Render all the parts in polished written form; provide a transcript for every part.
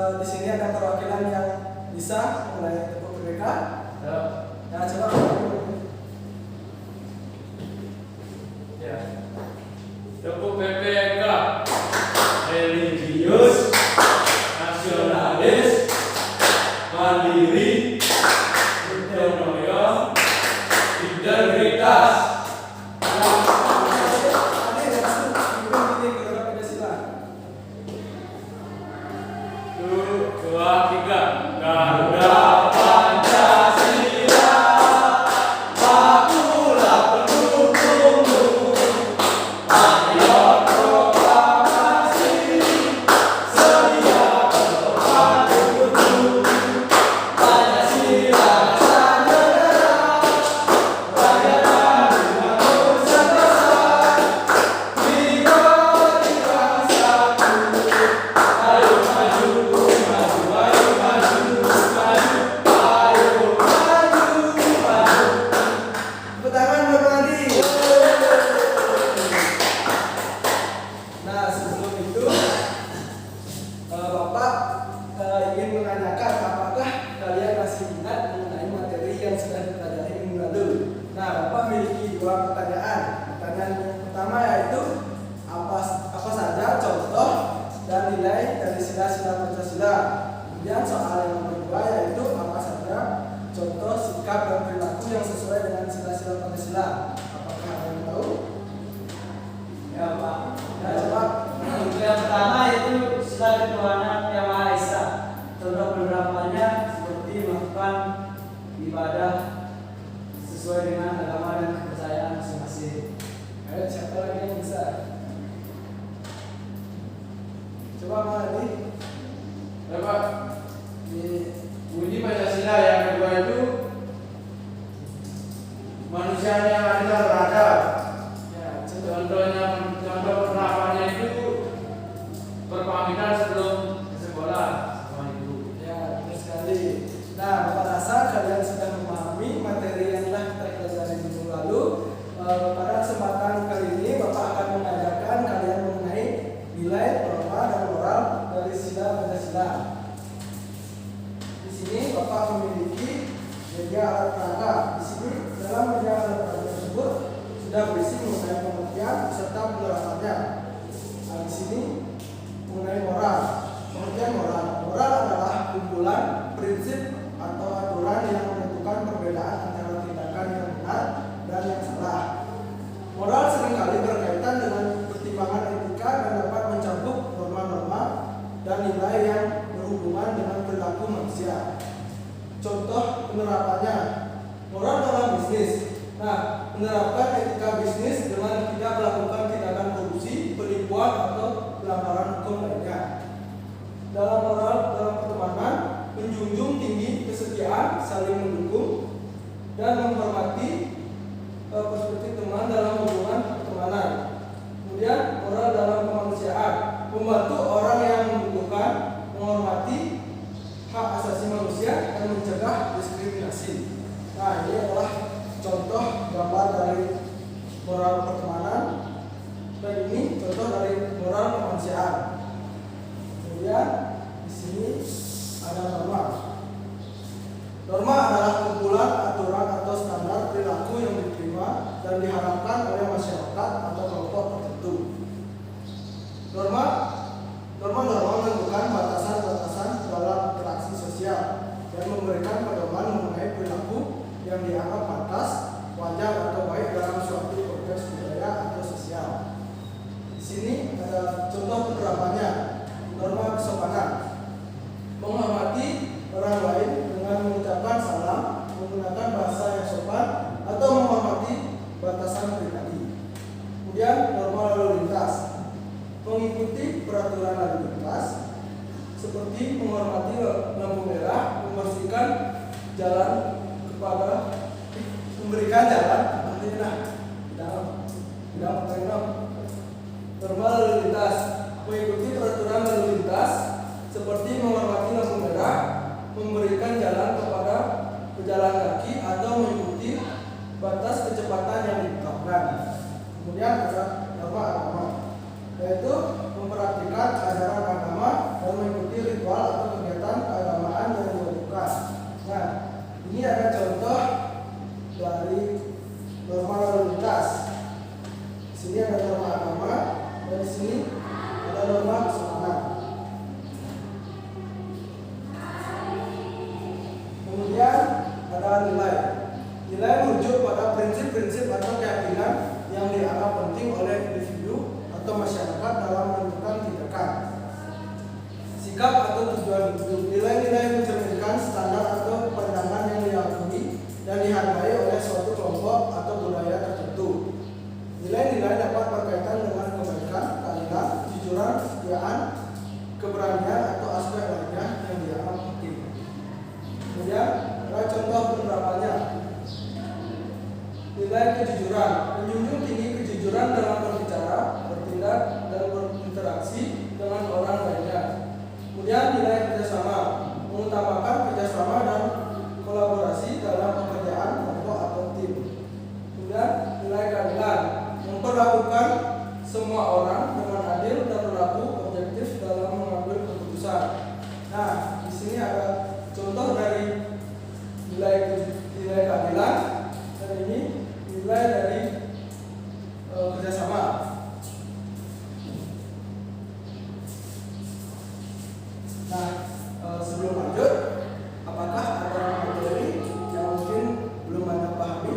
di sini ada perwakilan yang bisa mengenai tepuk mereka. Nah, coba. Ya. Tepuk PPK. Religius, nasionalis, mandiri, otonom, integritas. Dua, tiga. Garuda Pancasila, bakulah pendukungmu. Ayo proklamasi, sedia berkorban untukmu. Pancasila dasar negara, rakyat dengan bersatu. Tiga satu. Ayo maju, maju, ayo maju, maju, ayo maju, maju. Tepuk tangan buat Madi. Nah, sebelum itu Bapak ingin menanyakan apakah kalian masih ingat mengenai materi yang sudah dipelajari minggu lalu. Nah, Bapak memiliki dua pertanyaan. Pertanyaan yang pertama yaitu apa saja contoh dan nilai dari sila-sila Pancasila. Kemudian soal yang nomor dua yaitu apa saja contoh sikap dan perilaku yang sesuai dengan sila-sila Pancasila. Apakah ada yang tahu? Ya Pak. Ya, coba. Untuk yang pertama itu sila ketuhanan yang Maha Esa. Contoh penerapannya seperti melakukan ibadah sesuai dengan agama dan kepercayaan masing-masing. Ayo, siapa lagi yang bisa? Coba Madi. Ya Pak, di bunyi Pancasila yang kedua itu manusia yang adil dan beradab. Ya, Contoh penerapannya itu berpamitan sebelum ke sekolah sama ibu. ya, benar sekali. Nah, Bapak rasa kalian sudah memahami materi yang telah kita pelajari minggu lalu. Pada kesempatan kali ini Bapak akan mengajarkan kalian mengenai nilai, norma, dan moral dari sila Pancasila. Di sini Bapak memiliki media alat peraga. Di sini dalam media alat peraga tersebut sudah berisi mengenai pengertian serta penerapannya. Nah, di sini mengenai moral. Pengertian moral. Moral adalah kumpulan prinsip atau aturan yang menentukan perbedaan antara tindakan yang benar dan yang salah. Moral seringkali berkaitan dengan pertimbangan etika dan dapat mencakup norma-norma dan nilai yang berhubungan dengan perilaku manusia. Contoh penerapannya, moral dalam bisnis. Nah, menerapkan etika bisnis dengan tidak melakukan tindakan korupsi, penipuan atau pelanggaran hukum lainnya. Dalam moral dalam pertemanan, menjunjung tinggi kesetiaan, saling mendukung, dan menghormati perspektif teman dalam hubungan pertemanan. Kemudian moral dalam kemanusiaan, membantu orang yang membutuhkan, menghormati hak asasi manusia, dan mencegah diskriminasi. Nah, ini adalah contoh gambar dari moral pertemanan, dan ini contoh dari moral kemanusiaan. Kemudian di sini ada norma. Norma adalah kumpulan aturan atau standar perilaku yang diterima dan diharapkan oleh masyarakat atau kelompok tertentu. Norma menentukan batasan-batasan dalam interaksi sosial dan memberikan pedoman mengenai perilaku yang dianggap pantas, wajar atau baik dalam suatu konteks budaya atau sosial. Di sini ada contoh penerapannya. Norma kesopanan, menghormati orang lain dengan mengucapkan salam, menggunakan bahasa yang sopan, atau menghormati batasan pribadi. Kemudian norma lalu lintas, mengikuti peraturan lalu lintas, seperti menghormati lampu merah, membersihkan jalan memberikan jalan, norma lalu lintas, mengikuti peraturan lalu lintas, seperti menghormati lampu merah, memberikan jalan kepada pejalan kaki, atau mengikuti batas kecepatan yang ditetapkan. Kemudian ada norma agama, yaitu memperhatikan ajaran agama dan mengikuti ritual atau atau tujuan hidup. Nilai-nilai mencerminkan standar atau pandangan yang diakui dan dihargai oleh suatu kelompok atau budaya tertentu. Nilai-nilai dapat berkaitan dengan kebaikan, keadilan, kejujuran, kesetiaan, keberanian atau aspek lainnya yang dianggap penting. Kemudian ada contoh penerapannya. Nilai kejujuran menjunjung tinggi kejujuran dalam berbicara, bertindak, dan berinteraksi dengan orang lainnya. Kemudian nilai kerjasama mengutamakan kerjasama dan kolaborasi dalam pekerjaan kelompok atau tim. Kemudian nilai keadilan memperlakukan semua orang dengan adil dan berlaku objektif dalam mengambil keputusan. Nah, di sini ada contoh dari nilai keadilan dan ini nilai dari kerjasama. Nah, sebelum lanjut, apakah ada materi yang mungkin belum Anda pahami?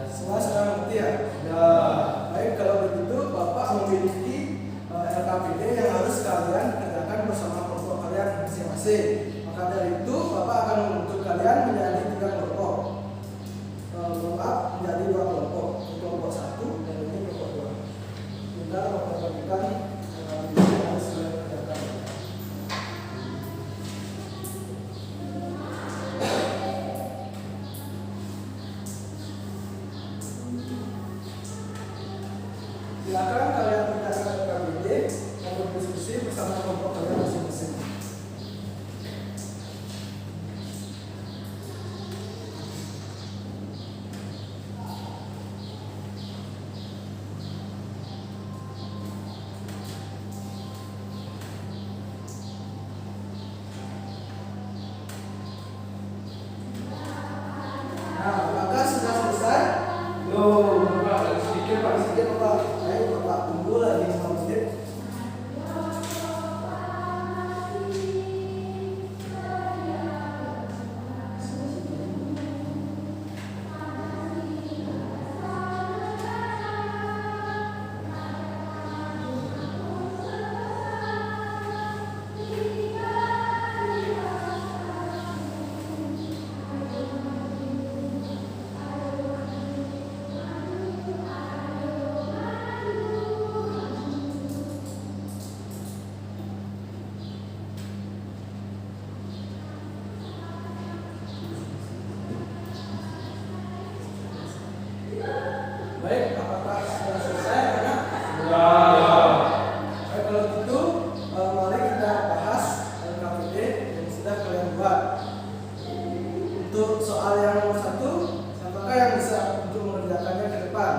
Semua sudah mengerti ya? Ya. Baik, kalau begitu Bapak memiliki LKPD yang harus kalian kerjakan bersama kelompok kalian masing-masing. Maka dari itu Bapak akan membentuk kalian menjadi 3 kelompok. Menjadi 2 kelompok. Kelompok 1 dan ini kelompok 2. Kita Bapak bagikan yang harus kalian kerjakan. Silakan kalian kerjakan LKPD dan berdiskusi bersama kelompok kalian masing-masing. Nah, apakah sudah selesai? Loh, Pak, ada sedikit Pak. Sedikit Bapak, ayo Bapak tunggu lagi 5 menit. Baik, apakah sudah selesai anak? Baik, kalau gitu mari kita bahas LKPD yang sudah kalian buat. Untuk soal yang nomor 1, siapakah yang bisa untuk mengerjakannya ke depan?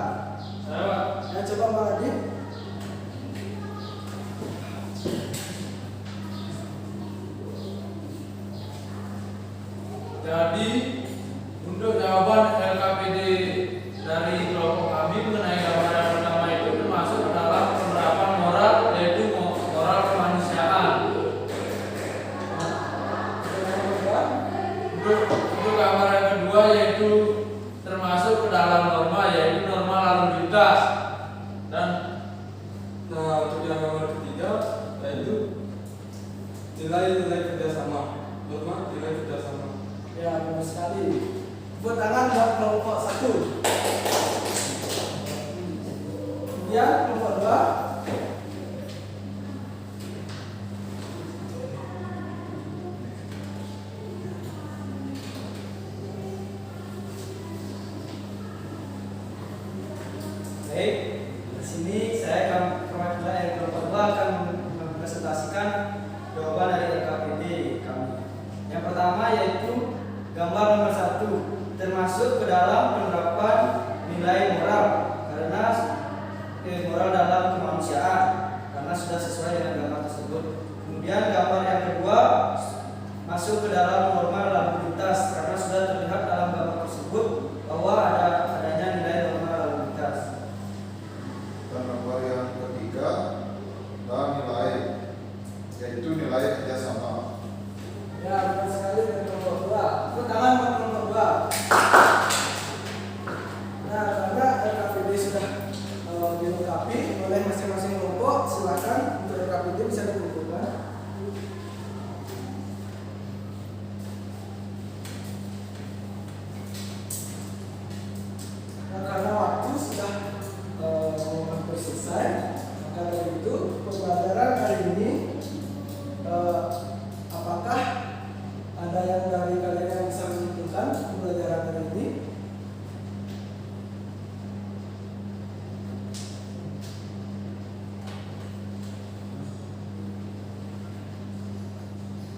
Saya Pak. Ya, coba Mbak Adi. Jadi untuk jawaban LKPD dari kelompok kami mengenai gambaran pertama itu termasuk dalam penerapan moral, yaitu moral kemanusiaan. Untuk gambaran yang kedua yaitu termasuk ke dalam norma, yaitu norma lalu lintas. Dan Untuk yang nomor ketiga yaitu nilai-nilai kerjasama. Norma nilai kerjasama. Ya, benar sekali. Tepuk tangan buat kelompok 1. Kemudian kelompok 2. Baik, di sini saya akan perwakilan dari kelompok 2 akan mempresentasikan jawaban dari LKPD kami. Yang pertama yaitu gambar nomor 1 termasuk ke dalam penerapan nilai moral karena moral dalam kemanusiaan karena sudah sesuai dengan gambar tersebut. Kemudian gambar yang kedua masuk ke dalam norma lalu lintas karena sudah terlihat dalam gambar tersebut bahwa adanya nilai norma lalu lintas. Dan nomor yang ketiga dan nilai yaitu nilai kerjasama. Ya, benar sekali dari kelompok 2. Tepuk tangan buat kelompok 2. Nah, karena LKPD sudah dilengkapi oleh masing-masing kelompok, silakan untuk LKPD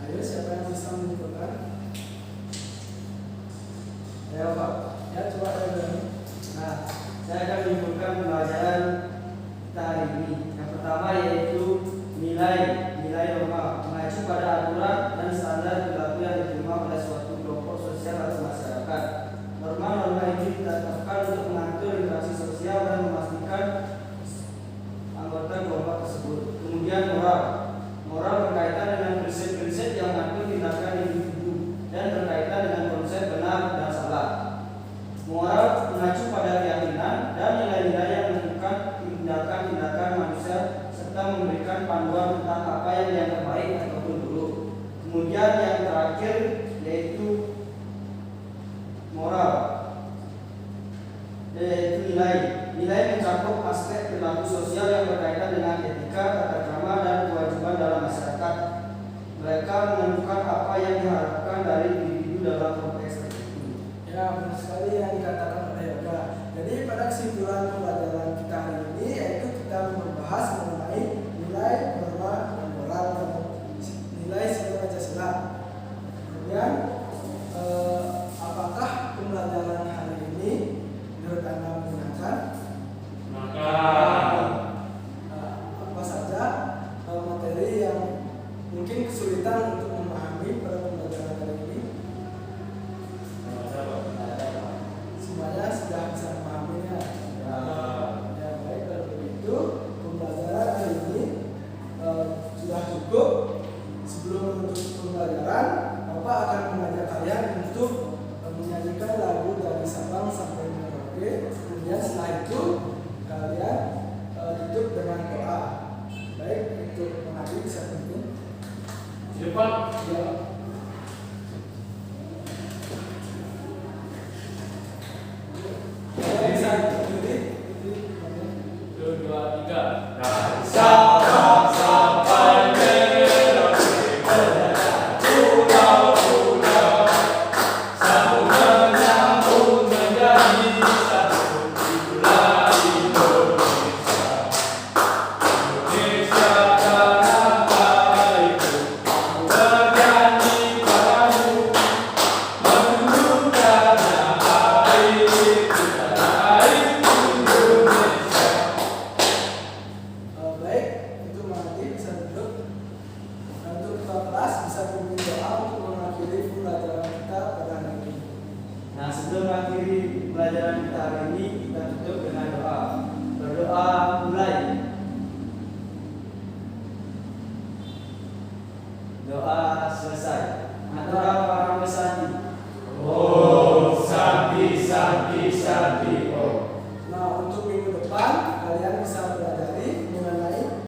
Ayo, siapa yang bisa menentukan? Ayo Pak. Ya, coba saya berani. Nah, saya akan menyimpulkan pembelajaran kita hari ini. Yang pertama yaitu nilai norma mengacu pada aturan dan standar perilaku yang diterima oleh suatu kelompok sosial atau masyarakat. Norma-norma ini ditetapkan untuk mengatur interaksi sosial dan memastikan anggota kelompok tersebut. Kemudian moral berkaitan dengan prinsip-prinsip yang mengatur tindakan individu dan berkaitan dengan konsep benar dan salah. Moral mengacu pada keyakinan dan nilai-nilai yang menentukan tindakan-tindakan manusia serta memberikan panduan tentang apa yang dianggap baik ataupun buruk. Kemudian yang terakhir yaitu moral, yaitu nilai mencakup aspek perilaku sosial yang berkaitan dengan etika, tata krama dan kewajiban dalam masyarakat. Mereka menentukan apa yang diharapkan dari individu dalam konteks tertentu. Ya, benar sekali yang dikatakan oleh Yoga. Jadi pada kesimpulan pembelajaran kita hari ini yaitu kita membahas mengenai nilai, norma, dan moral dan nilai sila Pancasila. Kemudian apakah pembelajaran hari ini menurut Anda menyenangkan? Maka Apa saja materi yang mungkin kesulitan untuk memahami pada pembelajaran hari ini? Semuanya sudah bisa memahaminya. Ya, baik, kalau begitu pembelajaran hari ini sudah cukup. Sebelum menutup pembelajaran, Bapak akan mengajak kalian untuk menyanyikan lagu dari Sabang sampai Merauke. Kemudian setelah itu kalian tutup dengan doa. Baik, untuk menghadiri bisa pimpin. depan Ya. Bisa berdiri. 2, 3. Sabang sampai Merauke, pulau-pulau, sambung menyambung menjadi satu, itulah Indonesia. Indonesia tanah airku, bernyanyi padamu, menundukkan air, tanah airku Indonesia. Baik, untuk mengerti bisa duduk. Untuk ketua kelas bisa pimpin doa untuk mengakhiri pembelajaran kita pada hari ini. Nah, sebelum mengakhiri pelajaran kita hari ini, kita tutup dengan doa. Berdoa mulai. Doa